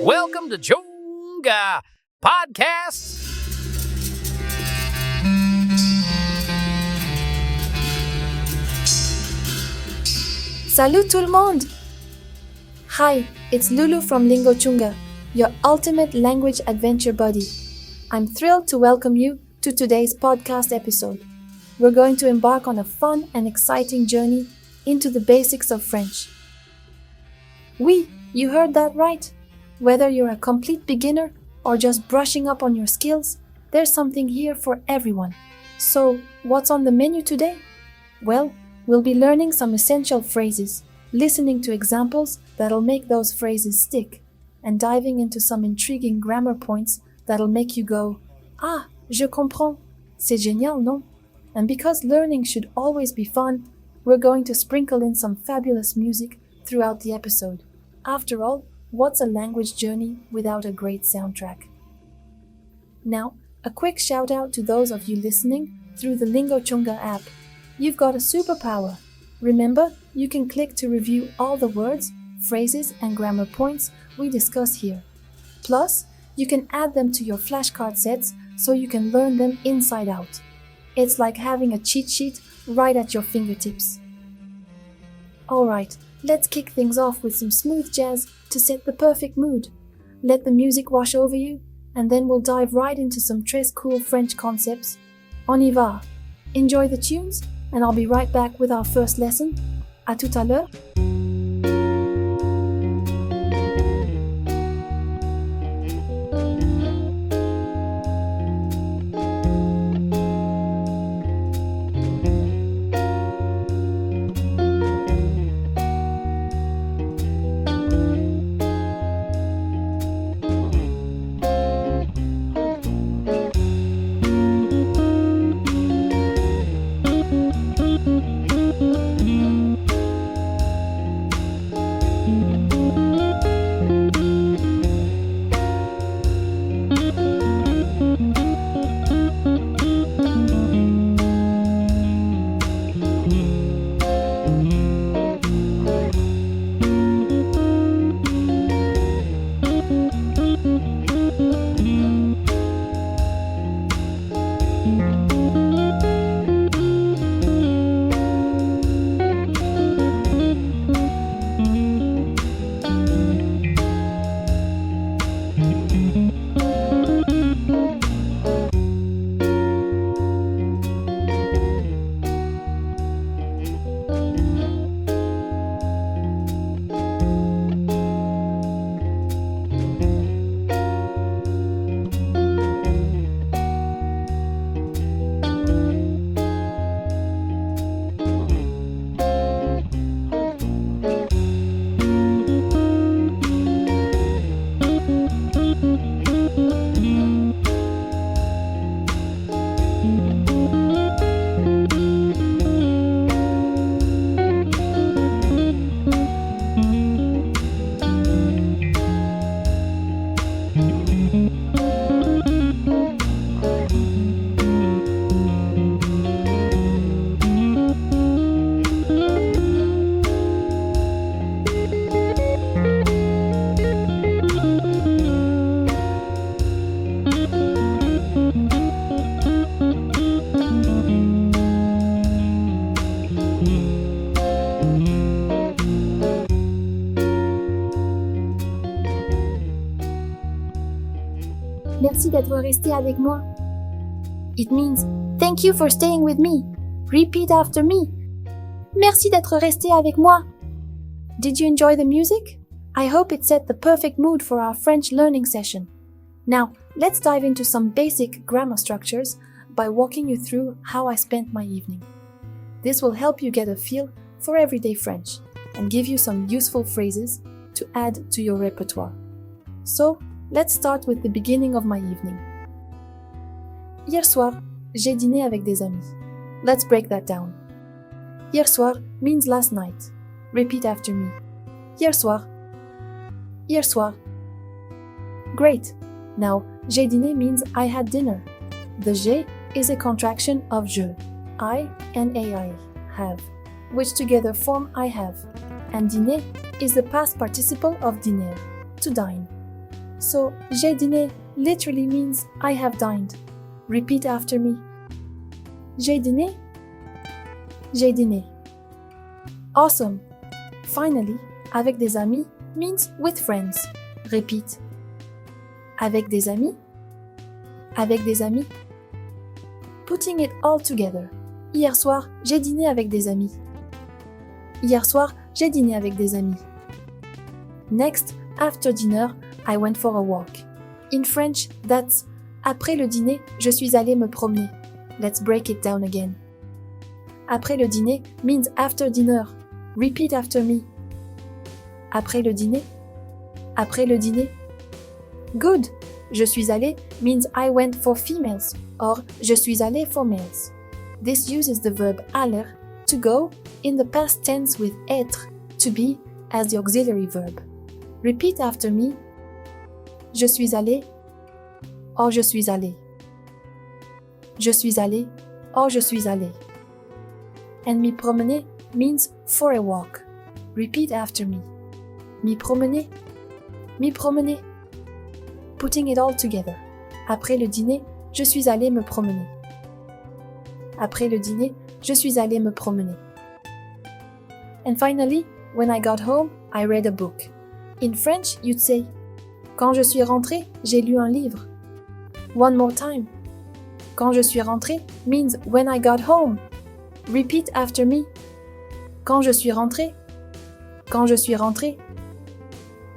Welcome to ChungaPodcast. Salut tout le monde! Hi, it's Lulu from LingoChunga, your ultimate language adventure buddy. I'm thrilled to welcome you to today's podcast episode. We're going to embark on a fun and exciting journey into the basics of French. Oui, you heard that right. Whether you're a complete beginner or just brushing up on your skills, there's something here for everyone. So, what's on the menu today? Well, we'll be learning some essential phrases, listening to examples that'll make those phrases stick, and diving into some intriguing grammar points that'll make you go, "Ah, je comprends. C'est génial, non?" And because learning should always be fun, we're going to sprinkle in some fabulous music throughout the episode. After all, what's a language journey without a great soundtrack? Now, a quick shout out to those of you listening through the LingoChunga app. You've got a superpower. Remember, you can click to review all the words, phrases, and grammar points we discuss here. Plus, you can add them to your flashcard sets so you can learn them inside out. It's like having a cheat sheet right at your fingertips. Alright, let's kick things off with some smooth jazz to set the perfect mood. Let the music wash over you, and then we'll dive right into some très cool French concepts. On y va! Enjoy the tunes, and I'll be right back with our first lesson. À tout à l'heure! Merci d'être resté avec moi. It means, thank you for staying with me. Repeat after me. Merci d'être resté avec moi. Did you enjoy the music? I hope it set the perfect mood for our French learning session. Now, let's dive into some basic grammar structures by walking you through how I spent my evening. This will help you get a feel for everyday French and give you some useful phrases to add to your repertoire. So, let's start with the beginning of my evening. Hier soir, j'ai dîné avec des amis. Let's break that down. Hier soir means last night. Repeat after me. Hier soir. Hier soir. Great. Now, j'ai dîné means I had dinner. The j'ai is a contraction of je, I and ai, have, which together form I have. And dîner is the past participle of dîner, to dine. So, j'ai dîné literally means I have dined. Repeat after me. J'ai dîné. J'ai dîné. Awesome. Finally, avec des amis means with friends. Repeat. Avec des amis. Avec des amis. Putting it all together. Hier soir, j'ai dîné avec des amis. Hier soir, j'ai dîné avec des amis. Next, after dinner, I went for a walk. In French, that's après le dîner, je suis allé me promener. Let's break it down again. Après le dîner means after dinner. Repeat after me. Après le dîner. Après le dîner. Good. Je suis allé means I went for females or je suis allé for males. This uses the verb aller, to go, in the past tense with être, to be, as the auxiliary verb. Repeat after me. Je suis allé, or je suis allé. Je suis allé, or je suis allé. And me promener means for a walk. Repeat after me. Me promener, me promener. Putting it all together. Après le dîner, je suis allé me promener. Après le dîner, je suis allé me promener. And finally, when I got home, I read a book. In French, you'd say, quand je suis rentré, j'ai lu un livre. One more time. Quand je suis rentré means when I got home. Repeat after me. Quand je suis rentré. Quand je suis rentré.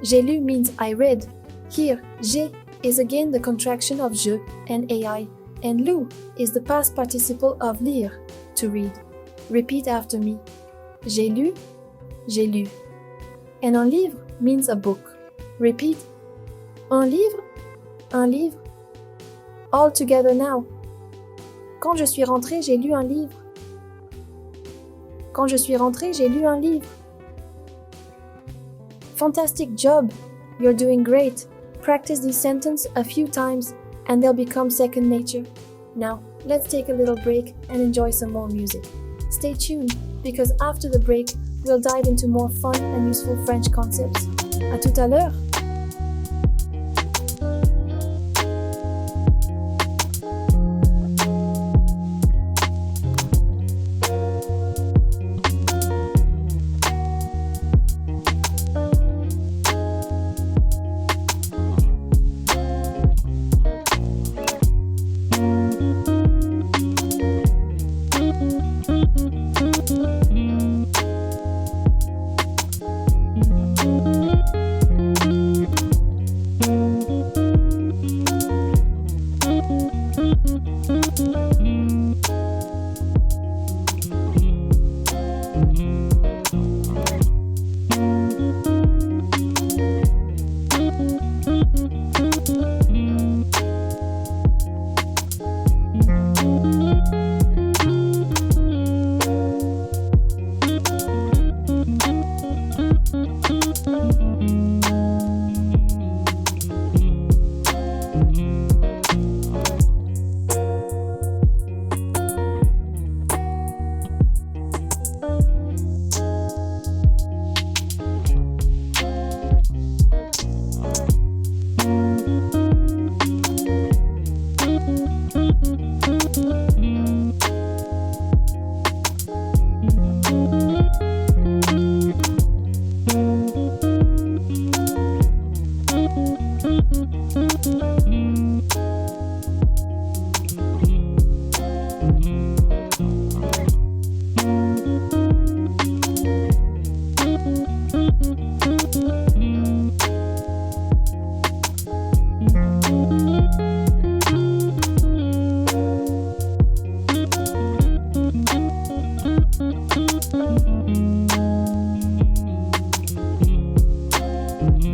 J'ai lu means I read. Here, j'ai is again the contraction of je and ai, and lu is the past participle of lire, to read. Repeat after me. J'ai lu, j'ai lu. And un livre means a book. Repeat. Un livre, un livre. All together now. Quand je suis rentré, j'ai lu un livre. Quand je suis rentré, j'ai lu un livre. Fantastic job. You're doing great. Practice this sentence a few times and they'll become second nature. Now, let's take a little break and enjoy some more music. Stay tuned because after the break, we'll dive into more fun and useful French concepts. À tout à l'heure!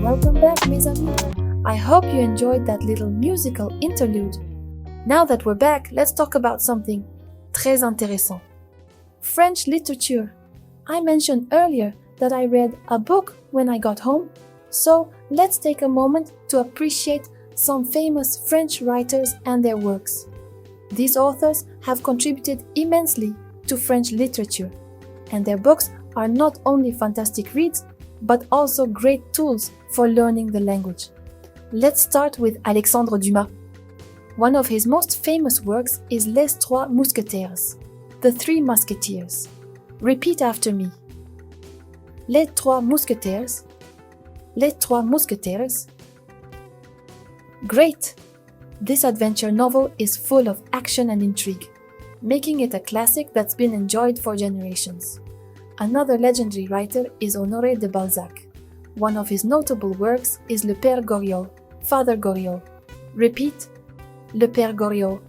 Welcome back, mes amis. I hope you enjoyed that little musical interlude. Now that we're back, let's talk about something très intéressant. French literature. I mentioned earlier that I read a book when I got home, so let's take a moment to appreciate some famous French writers and their works. These authors have contributed immensely to French literature, and their books are not only fantastic reads, but also great tools for learning the language. Let's start with Alexandre Dumas. One of his most famous works is Les Trois Mousquetaires, The Three Musketeers. Repeat after me. Les Trois Mousquetaires. Les Trois Mousquetaires. Great! This adventure novel is full of action and intrigue, making it a classic that's been enjoyed for generations. Another legendary writer is Honoré de Balzac. One of his notable works is Le Père Goriot, Father Goriot. Repeat, Le Père Goriot.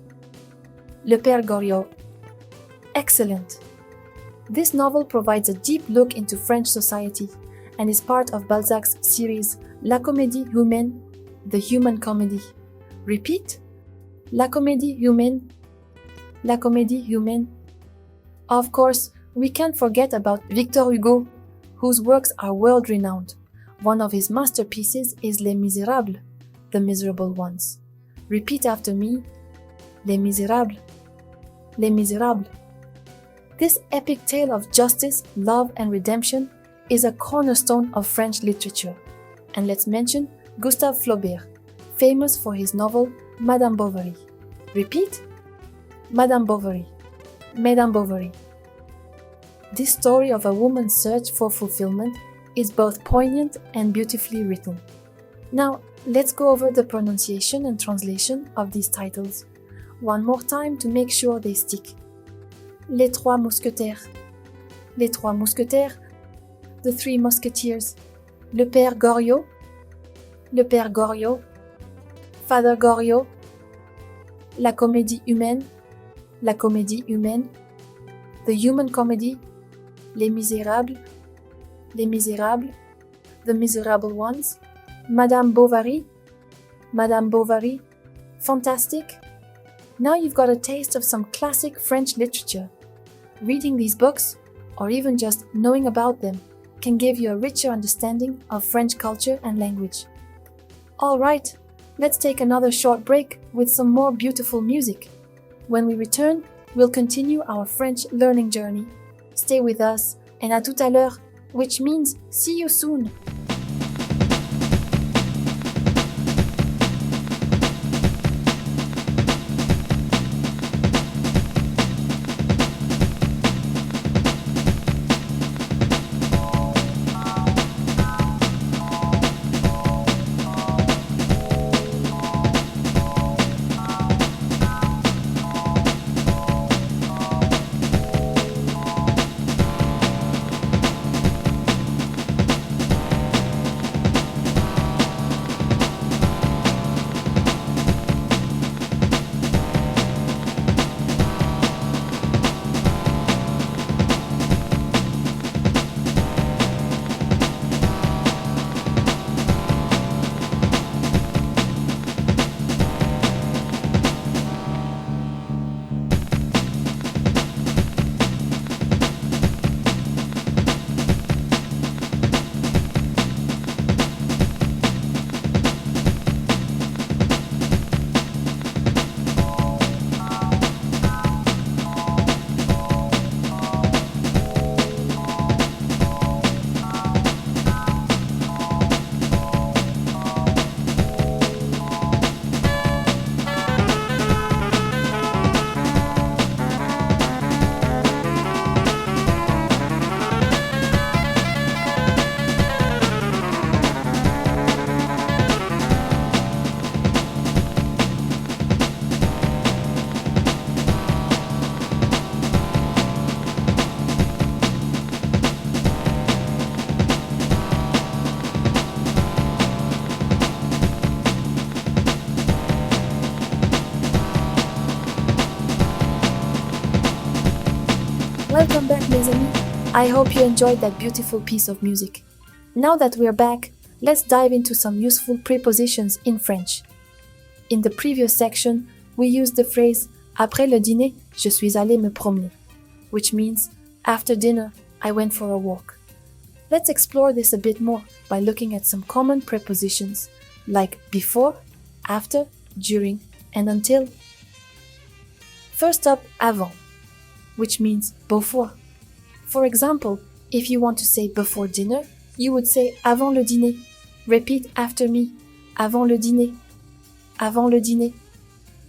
Le Père Goriot. Excellent! This novel provides a deep look into French society and is part of Balzac's series La Comédie Humaine, the Human Comedy. Repeat, La Comédie Humaine. La Comédie Humaine. Of course, we can't forget about Victor Hugo, whose works are world-renowned. One of his masterpieces is Les Misérables, the Miserable Ones. Repeat after me, Les Misérables. Les Misérables. This epic tale of justice, love, and redemption is a cornerstone of French literature. And let's mention Gustave Flaubert, famous for his novel Madame Bovary. Repeat, Madame Bovary. Madame Bovary. This story of a woman's search for fulfillment is both poignant and beautifully written. Now, let's go over the pronunciation and translation of these titles. One more time to make sure they stick. Les Trois Mousquetaires. Les Trois Mousquetaires. The Three Musketeers. Le Père Goriot. Le Père Goriot. Father Goriot. La Comédie Humaine. La Comédie Humaine. The Human Comedy. Les Misérables. Les Misérables. The Miserable Ones. Madame Bovary. Madame Bovary. Fantastic! Now you've got a taste of some classic French literature. Reading these books, or even just knowing about them, can give you a richer understanding of French culture and language. Alright, let's take another short break with some more beautiful music. When we return, we'll continue our French learning journey. Stay with us, and à tout à l'heure, which means see you soon! Welcome back, mes amis. I hope you enjoyed that beautiful piece of music. Now that we're back, let's dive into some useful prepositions in French. In the previous section, we used the phrase Après le dîner, je suis allé me promener, which means after dinner, I went for a walk. Let's explore this a bit more by looking at some common prepositions like before, after, during, and until. First up, avant, which means before. For example, if you want to say before dinner, you would say avant le dîner. Repeat after me, Avant le dîner. Avant le dîner.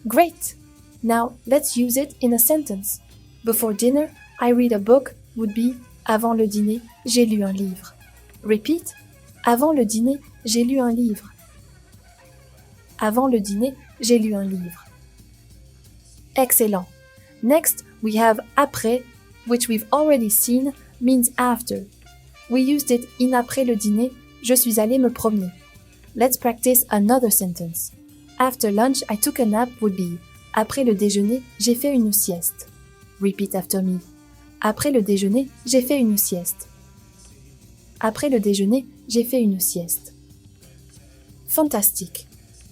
Great! Now let's use it in a sentence. Before dinner, I read a book would be avant le dîner, j'ai lu un livre. Repeat. Avant le dîner, j'ai lu un livre. Avant le dîner, j'ai lu un livre. Excellent. Next, we have après, which we've already seen, means after. We used it in après le dîner, je suis allé me promener. Let's practice another sentence. After lunch, I took a nap would be après le déjeuner, j'ai fait une sieste. Repeat after me. Après le déjeuner, j'ai fait une sieste. Après le déjeuner, j'ai fait une sieste. Fantastic.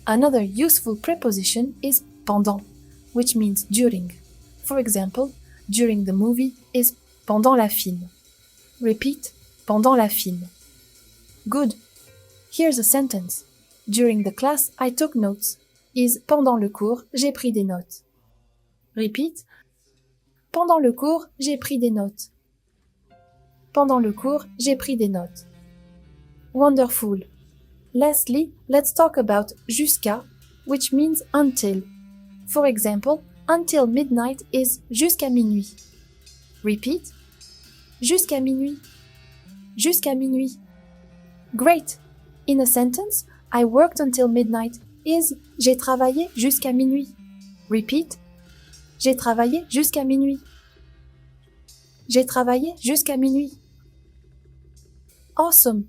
Another useful preposition is pendant, which means during. For example, during the movie is pendant la film. Repeat, pendant la film. Good. Here's a sentence. During the class, I took notes. Is pendant le cours, j'ai pris des notes. Repeat. Pendant le cours, j'ai pris des notes. Pendant le cours, j'ai pris des notes. Wonderful. Lastly, let's talk about jusqu'à, which means until. For example, until midnight is jusqu'à minuit. Repeat. Jusqu'à minuit. Jusqu'à minuit. Great. In a sentence, I worked until midnight is j'ai travaillé jusqu'à minuit. Repeat. J'ai travaillé jusqu'à minuit. J'ai travaillé jusqu'à minuit. Awesome.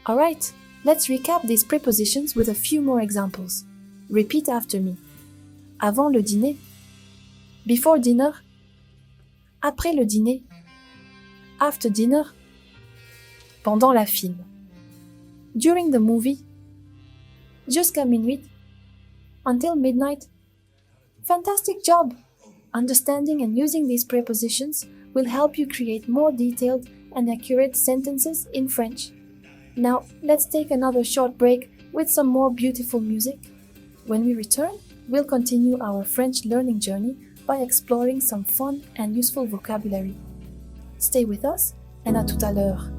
All right. Let's recap these prepositions with a few more examples. Repeat after me. Avant le dîner. Before dinner. Après le dîner. After dinner. Pendant la film. During the movie. Jusqu'à minuit. Until midnight. Fantastic job! Understanding and using these prepositions will help you create more detailed and accurate sentences in French. Now, let's take another short break with some more beautiful music. When we return, we'll continue our French learning journey by exploring some fun and useful vocabulary. Stay with us, and à tout à l'heure.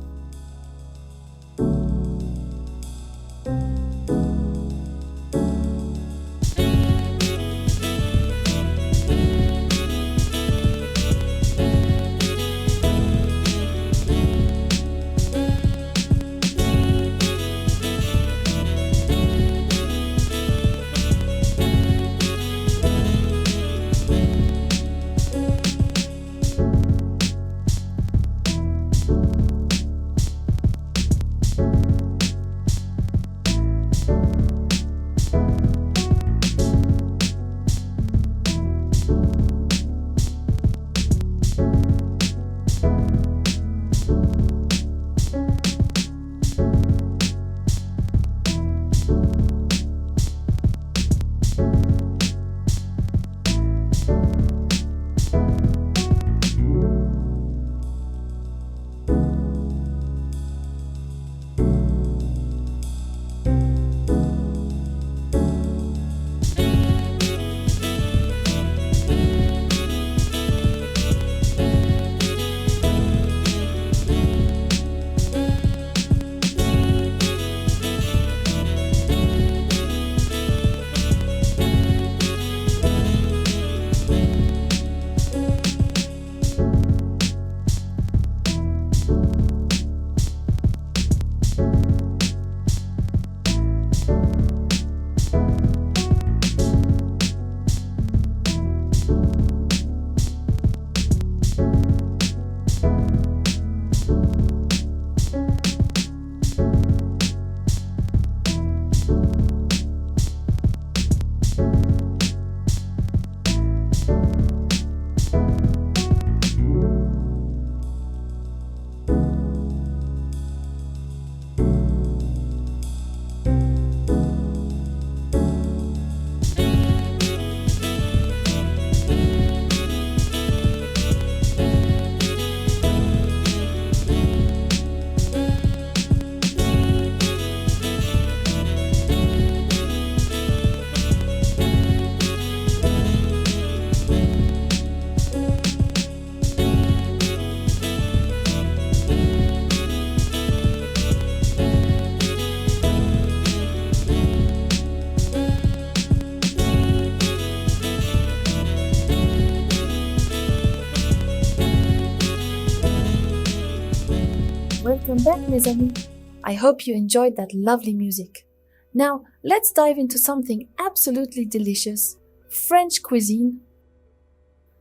Welcome back, mes amis. I hope you enjoyed that lovely music. Now, let's dive into something absolutely delicious, French cuisine.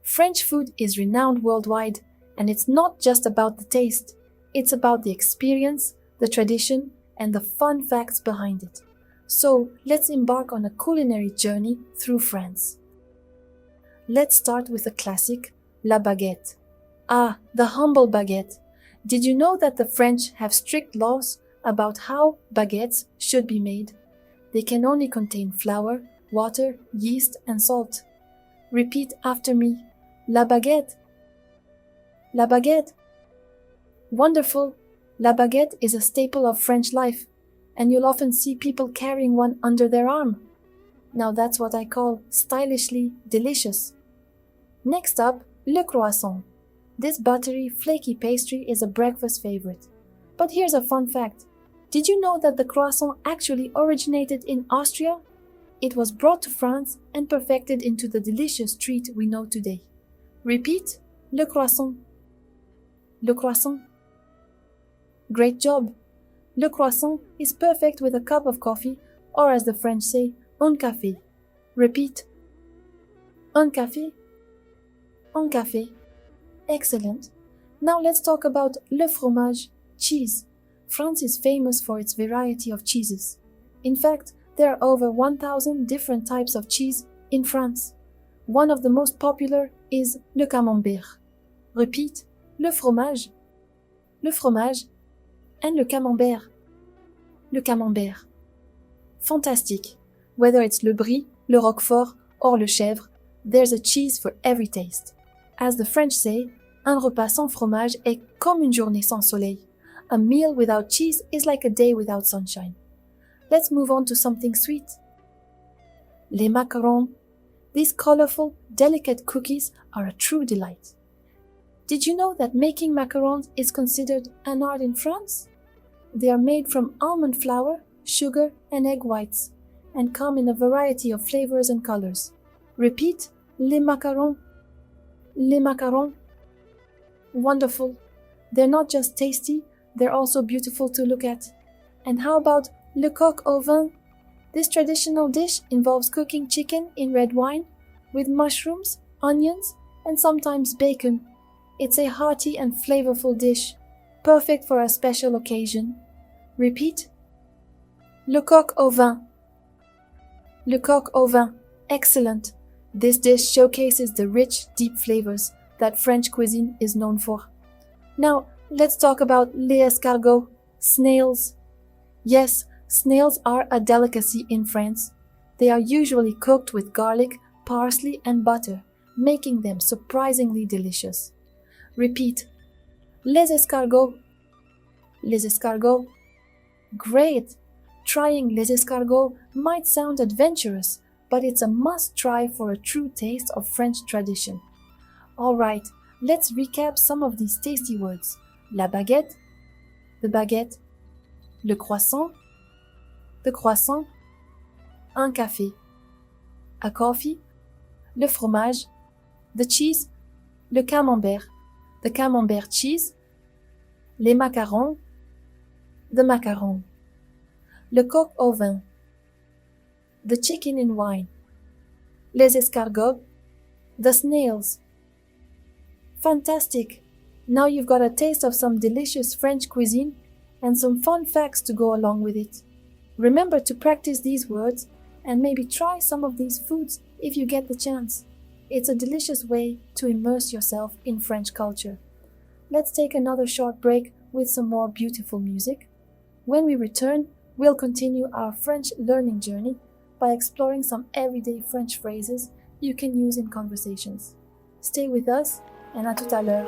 French food is renowned worldwide, and it's not just about the taste. It's about the experience, the tradition, and the fun facts behind it. So, let's embark on a culinary journey through France. Let's start with a classic, la baguette. Ah, the humble baguette. Did you know that the French have strict laws about how baguettes should be made? They can only contain flour, water, yeast, and salt. Repeat after me. La baguette. La baguette. Wonderful. La baguette is a staple of French life, and you'll often see people carrying one under their arm. Now that's what I call stylishly delicious. Next up, le croissant. This buttery, flaky pastry is a breakfast favorite. But here's a fun fact. Did you know that the croissant actually originated in Austria? It was brought to France and perfected into the delicious treat we know today. Repeat, le croissant. Le croissant. Great job. Le croissant is perfect with a cup of coffee, or as the French say, un café. Repeat. Un café. Un café. Excellent. Now let's talk about le fromage, cheese. France is famous for its variety of cheeses. In fact, there are over 1,000 different types of cheese in France. One of the most popular is le camembert. Repeat, le fromage, and le camembert. Le camembert. Fantastic. Whether it's le brie, le roquefort, or le chèvre, there's a cheese for every taste. As the French say, un repas sans fromage est comme une journée sans soleil. A meal without cheese is like a day without sunshine. Let's move on to something sweet. Les macarons. These colorful, delicate cookies are a true delight. Did you know that making macarons is considered an art in France? They are made from almond flour, sugar, and egg whites, and come in a variety of flavors and colors. Repeat, les macarons. Les macarons. Wonderful. They're not just tasty, they're also beautiful to look at. And how about le coq au vin? This traditional dish involves cooking chicken in red wine with mushrooms, onions, and sometimes bacon. It's a hearty and flavorful dish, perfect for a special occasion. Repeat. Le coq au vin. Le coq au vin. Excellent. This dish showcases the rich, deep flavors that French cuisine is known for. Now, let's talk about les escargots, snails. Yes, snails are a delicacy in France. They are usually cooked with garlic, parsley, and butter, making them surprisingly delicious. Repeat. Les escargots. Les escargots. Great! Trying les escargots might sound adventurous, but it's a must-try for a true taste of French tradition. Alright, let's recap some of these tasty words. La baguette, the baguette, le croissant, the croissant, un café, a coffee, le fromage, the cheese, le camembert, the camembert cheese, les macarons, the macaron, le coq au vin, the chicken in wine, les escargots, the snails. Fantastic! Now you've got a taste of some delicious French cuisine and some fun facts to go along with it. Remember to practice these words and maybe try some of these foods if you get the chance. It's a delicious way to immerse yourself in French culture. Let's take another short break with some more beautiful music. When we return, we'll continue our French learning journey by exploring some everyday French phrases you can use in conversations. Stay with us, and à tout à l'heure.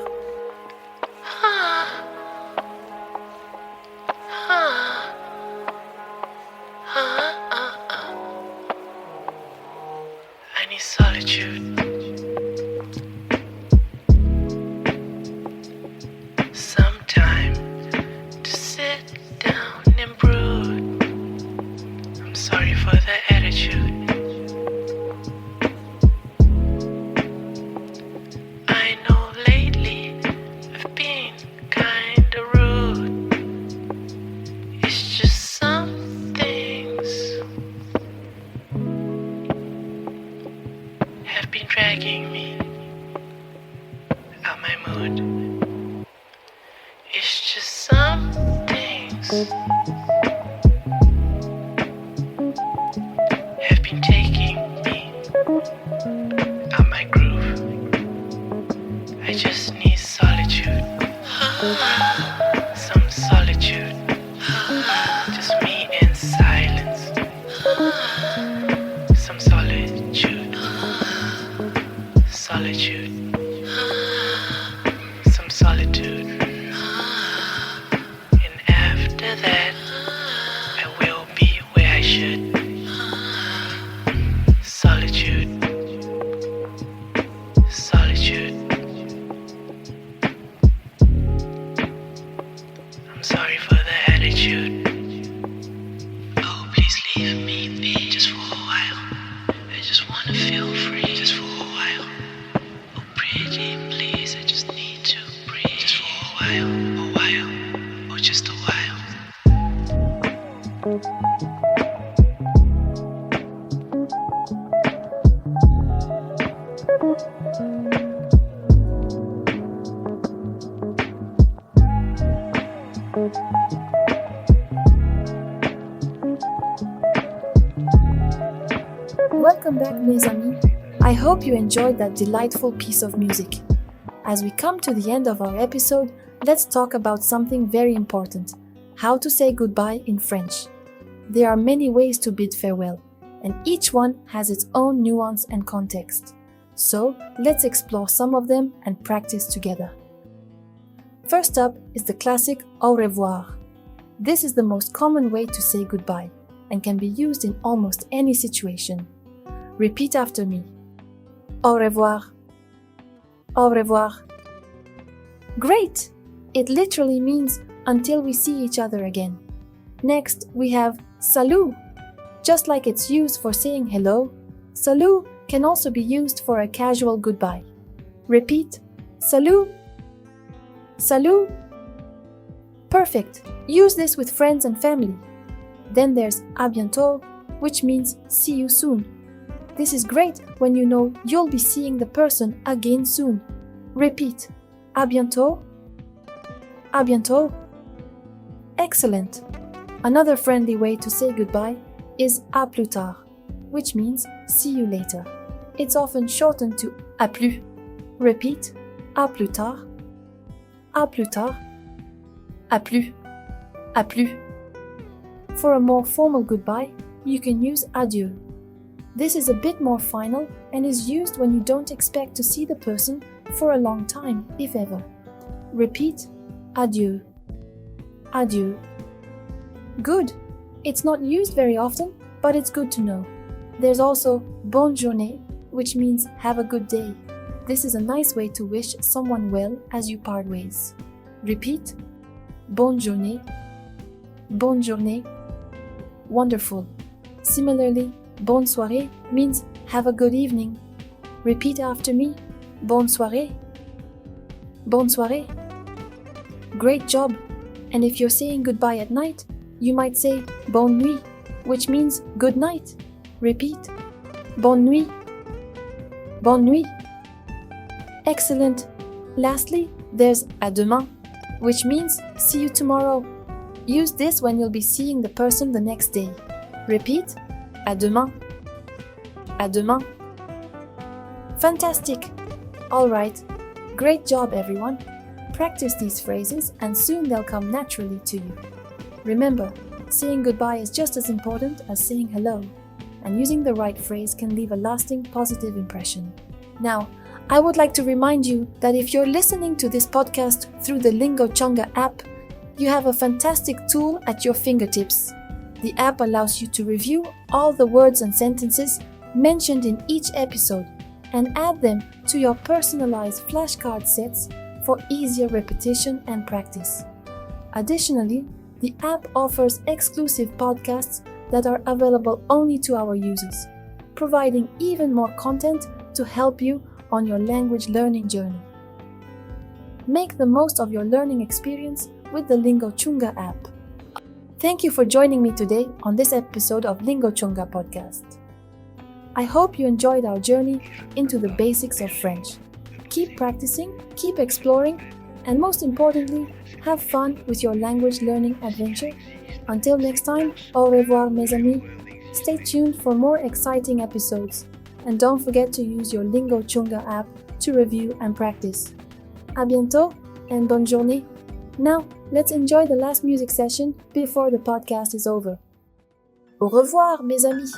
I need solitude. Some time to sit down and brood. I'm sorry for the attitude. I know lately I've been kinda rude. dragging me out my mood. It's just some things have been taking me out my groove. I just need solitude. Some solitude. Just me in silence. Some solitude. Solitude. Some solitude. And after that, I will be where I should. Solitude. Solitude. I'm sorry for the attitude. Oh, please leave me be just for a while. I just wanna feel free just for a while. Oh, pretty please, I just need to breathe just for a while, oh, just a while. Welcome back, mes amis. I hope you enjoyed that delightful piece of music. As we come to the end of our episode, let's talk about something very important: how to say goodbye in French. There are many ways to bid farewell, and each one has its own nuance and context. So, let's explore some of them and practice together. First up is the classic au revoir. This is the most common way to say goodbye and can be used in almost any situation. Repeat after me. Au revoir. Au revoir. Great! It literally means until we see each other again. Next, we have salut. Just like it's used for saying hello, salut can also be used for a casual goodbye. Repeat. Salut. Salut. Perfect. Use this with friends and family. Then there's à bientôt, which means see you soon. This is great when you know you'll be seeing the person again soon. Repeat. À bientôt. À bientôt. Excellent. Another friendly way to say goodbye is à plus tard, which means see you later. It's often shortened to à plus. Repeat. À plus tard. À plus tard. À plus. À plus. For a more formal goodbye, you can use adieu. This is a bit more final and is used when you don't expect to see the person for a long time, if ever. Repeat. Adieu. Adieu. Good. It's not used very often, but it's good to know. There's also bonne journée, which means have a good day. This is a nice way to wish someone well as you part ways. Repeat. Bonne journée. Bonne journée. Wonderful. Similarly, bonne soirée means have a good evening. Repeat after me. Bonne soirée. Bonne soirée. Great job. And if you're saying goodbye at night, you might say bonne nuit, which means good night. Repeat. Bonne nuit. Bonne nuit. Excellent. Lastly, there's à demain, which means see you tomorrow. Use this when you'll be seeing the person the next day. Repeat. À demain. À demain. Fantastic. All right. Great job, everyone. Practice these phrases and soon they'll come naturally to you. Remember, saying goodbye is just as important as saying hello, and using the right phrase can leave a lasting positive impression. Now, I would like to remind you that if you're listening to this podcast through the LingoChunga app, you have a fantastic tool at your fingertips. The app allows you to review all the words and sentences mentioned in each episode and add them to your personalized flashcard sets for easier repetition and practice. Additionally, the app offers exclusive podcasts that are available only to our users, providing even more content to help you on your language learning journey. Make the most of your learning experience with the LingoChunga app. Thank you for joining me today on this episode of LingoChunga Podcast. I hope you enjoyed our journey into the basics of French. Keep practicing, keep exploring, and most importantly, have fun with your language learning adventure. Until next time, au revoir mes amis. Stay tuned for more exciting episodes. And don't forget to use your LingoChunga app to review and practice. À bientôt and bonne journée. Now, let's enjoy the last music session before the podcast is over. Au revoir mes amis.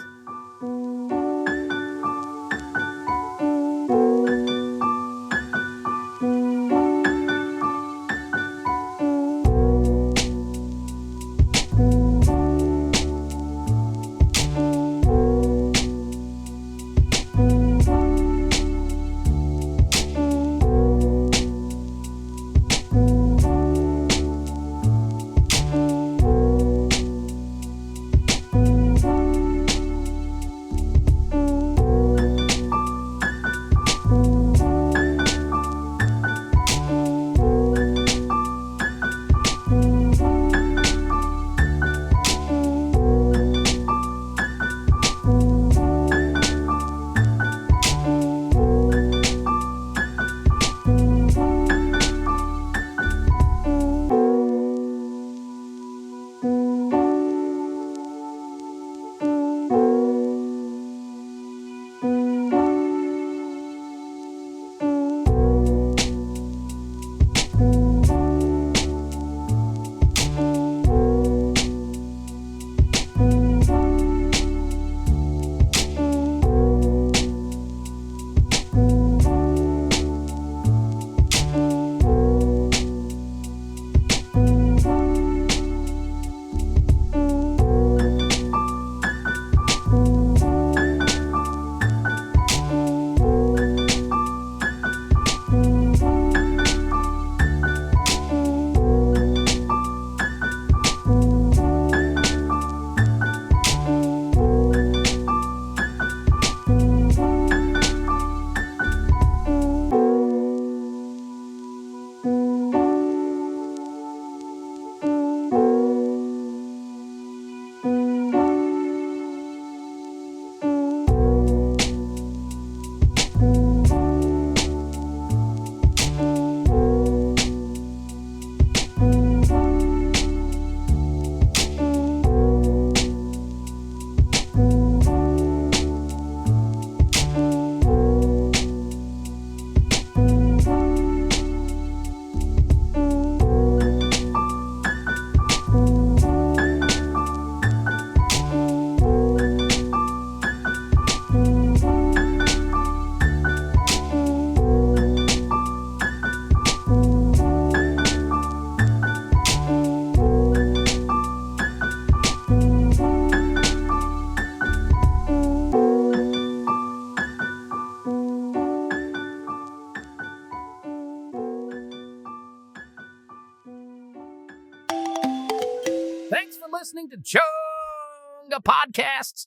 Thanks for listening to ChungaPodcasts.